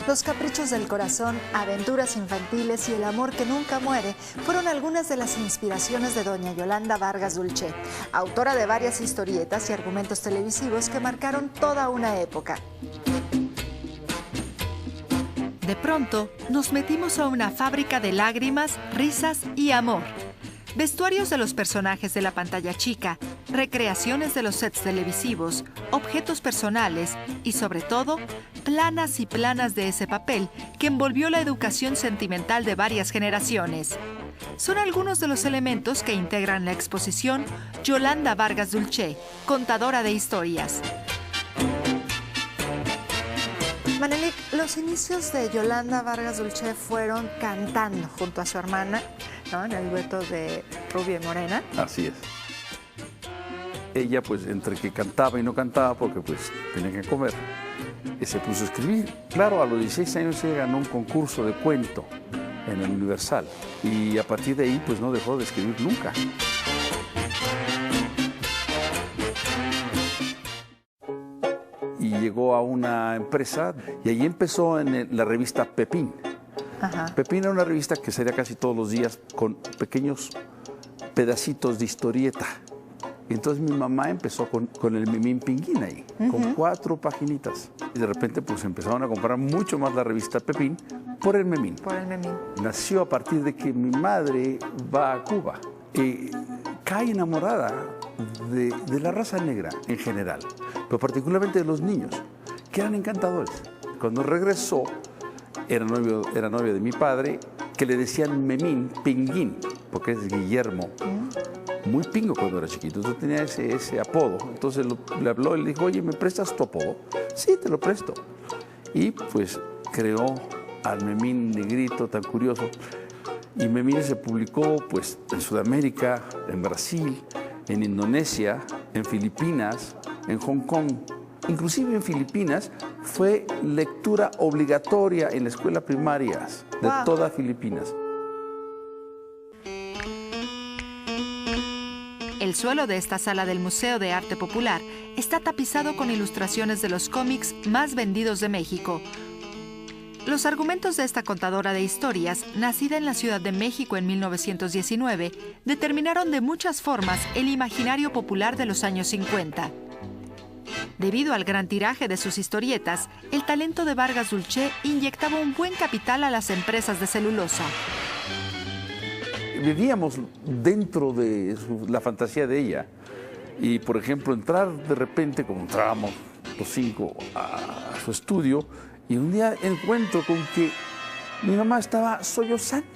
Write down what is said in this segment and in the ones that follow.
Los caprichos del corazón, aventuras infantiles y el amor que nunca muere fueron algunas de las inspiraciones de doña Yolanda Vargas Dulce, autora de varias historietas y argumentos televisivos que marcaron toda una época. De pronto, nos metimos a una fábrica de lágrimas, risas y amor. Vestuarios de los personajes de la pantalla chica, recreaciones de los sets televisivos, objetos personales y, sobre todo, planas y planas de ese papel que envolvió la educación sentimental de varias generaciones. Son algunos de los elementos que integran la exposición Yolanda Vargas Dulce, contadora de historias. Manelik, los inicios de Yolanda Vargas Dulce fueron cantando junto a su hermana, ¿no?, en el dueto de Rubia y Morena. Así es. Ella, pues, entre que cantaba y no cantaba, porque pues tenía que comer, se puso a escribir. Claro, a los 16 años se ganó un concurso de cuento en el Universal y a partir de ahí, pues, no dejó de escribir nunca. Y llegó a una empresa y allí empezó en la revista Pepín. Ajá. Pepín era una revista que salía casi todos los días con pequeños pedacitos de historieta. Y entonces mi mamá empezó con el Memín Pinguín ahí, con 4 paginitas. Y de repente pues empezaron a comprar mucho más la revista Pepín por el Memín. Por el Memín. Nació a partir de que mi madre va a Cuba. Cae enamorada de la raza negra en general, pero particularmente de los niños, que eran encantadores. Cuando regresó, era novio de mi padre, que le decían Memín Pinguín, porque es Guillermo. Muy pingo cuando era chiquito, entonces tenía ese apodo. Entonces le habló y le dijo, oye, ¿me prestas tu apodo? Sí, te lo presto. Y pues creó al Memín negrito tan curioso. Y Memín se publicó pues en Sudamérica, en Brasil, en Indonesia, en Filipinas, en Hong Kong. Inclusive en Filipinas fue lectura obligatoria en la escuela primaria de toda Filipinas. El suelo de esta sala del Museo de Arte Popular está tapizado con ilustraciones de los cómics más vendidos de México. Los argumentos de esta contadora de historias, nacida en la Ciudad de México en 1919, determinaron de muchas formas el imaginario popular de los años 50. Debido al gran tiraje de sus historietas, el talento de Vargas Dulce inyectaba un buen capital a las empresas de celulosa. Vivíamos dentro de la fantasía de ella. Y, por ejemplo, entrar de repente, como entrábamos los 5 a su estudio, y un día encuentro con que mi mamá estaba sollozante.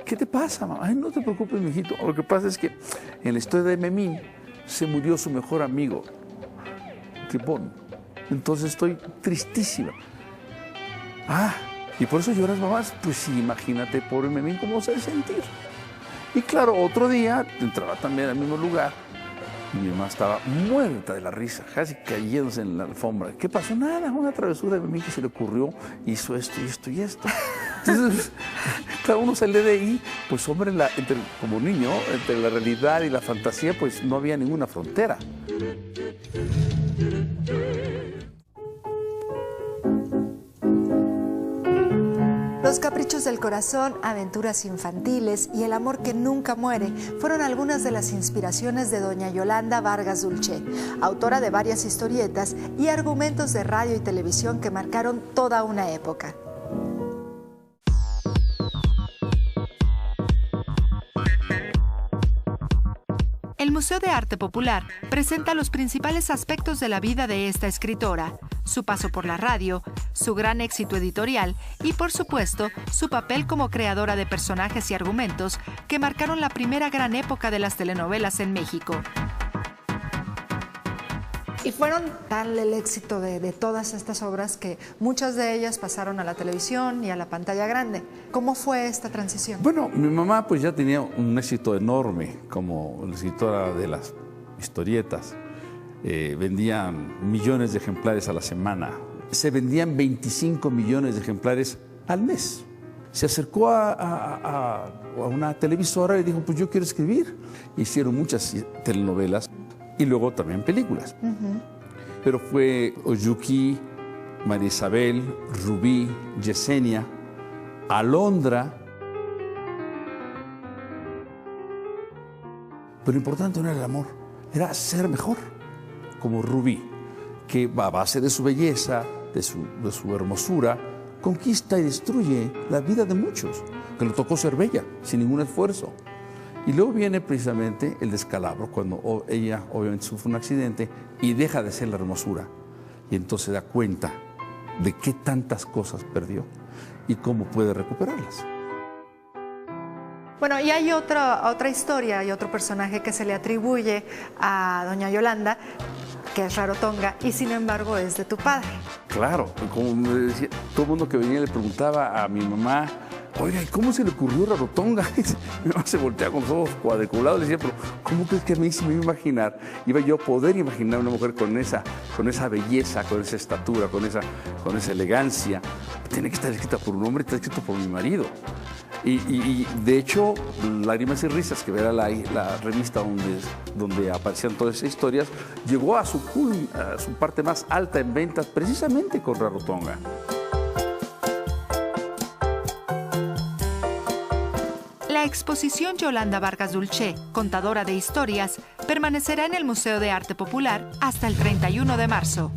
¿Qué te pasa, mamá? Ay, no te preocupes, mijito. Lo que pasa es que en la historia de Memín se murió su mejor amigo, Tripón. Entonces estoy tristísima. Ah, ¿y por eso lloras, mamá? Pues sí, imagínate, pobre Memín, cómo se debe sentir. Y claro, otro día entraba también al mismo lugar y mi mamá estaba muerta de la risa, casi cayéndose en la alfombra. ¿Qué pasó? Nada, una travesura de Memín que se le ocurrió, hizo esto y esto y esto. Entonces, cada uno sale de ahí, pues hombre, como niño, entre la realidad y la fantasía, pues no había ninguna frontera. Los caprichos del corazón, aventuras infantiles y el amor que nunca muere fueron algunas de las inspiraciones de doña Yolanda Vargas Dulce, autora de varias historietas y argumentos de radio y televisión que marcaron toda una época. El Museo de Arte Popular presenta los principales aspectos de la vida de esta escritora, su paso por la radio, su gran éxito editorial y, por supuesto, su papel como creadora de personajes y argumentos que marcaron la primera gran época de las telenovelas en México. Y fueron tal el éxito de todas estas obras que muchas de ellas pasaron a la televisión y a la pantalla grande. ¿Cómo fue esta transición? Bueno, mi mamá pues ya tenía un éxito enorme como escritora de las historietas. Vendían millones de ejemplares a la semana. Se vendían 25 millones de ejemplares al mes. Se acercó a una televisora y dijo, pues yo quiero escribir. Hicieron muchas telenovelas y luego también películas. Pero fue Oyuki, María Isabel, Rubí, Yesenia, Alondra. Pero lo importante no era el amor, era ser mejor, como Rubí, que a base de su belleza, de su hermosura, conquista y destruye la vida de muchos, que le tocó ser bella, sin ningún esfuerzo. Y luego viene precisamente el descalabro, cuando ella obviamente sufre un accidente y deja de ser la hermosura. Y entonces se da cuenta de qué tantas cosas perdió y cómo puede recuperarlas. Bueno, y hay otra historia, hay otro personaje que se le atribuye a doña Yolanda, que es Rarotonga, y sin embargo es de tu padre. Claro, como me decía, todo el mundo que venía le preguntaba a mi mamá, oiga, ¿y cómo se le ocurrió Rarotonga? Mi mamá se voltea con los ojos cuadriculados y le decía, pero ¿cómo crees que a mí se me iba a imaginar? Iba yo a poder imaginar una mujer con esa belleza, con esa estatura, con esa elegancia. Tiene que estar escrita por un hombre, está escrito por mi marido. Y de hecho, Lágrimas y Risas, que era la revista donde aparecían todas esas historias, llegó a su parte más alta en ventas precisamente con Rarotonga. La exposición Yolanda Vargas Dulce, contadora de historias, permanecerá en el Museo de Arte Popular hasta el 31 de marzo.